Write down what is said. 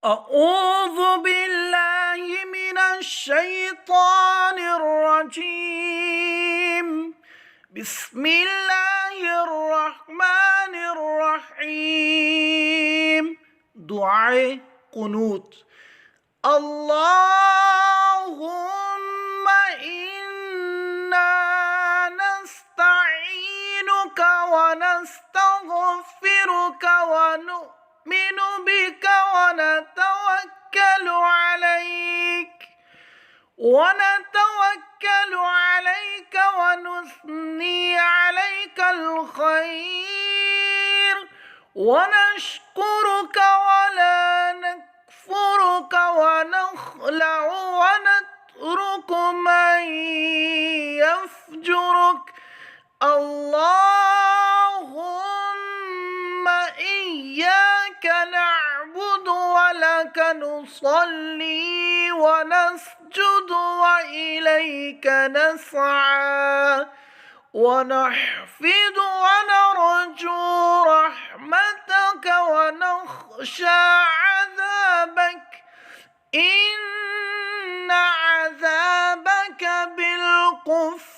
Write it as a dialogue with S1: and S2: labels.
S1: أعوذ بالله من الشيطان الرجيم. بسم الله الرحمن الرحيم. دعاء قنوت. اللهم إنا نستعينك ونستغفرك ونؤمن بك ونتوكل عليك ونثني عليك الخير ونشكرك ولا نكفرك ونخلع ونترك من يفجرك. اللهم إياك نعبد ولك نصلي ونسجد وإليك نسعى ونحفد ونرجو رحمتك ونخشى عذابك إن عذابك بالكفر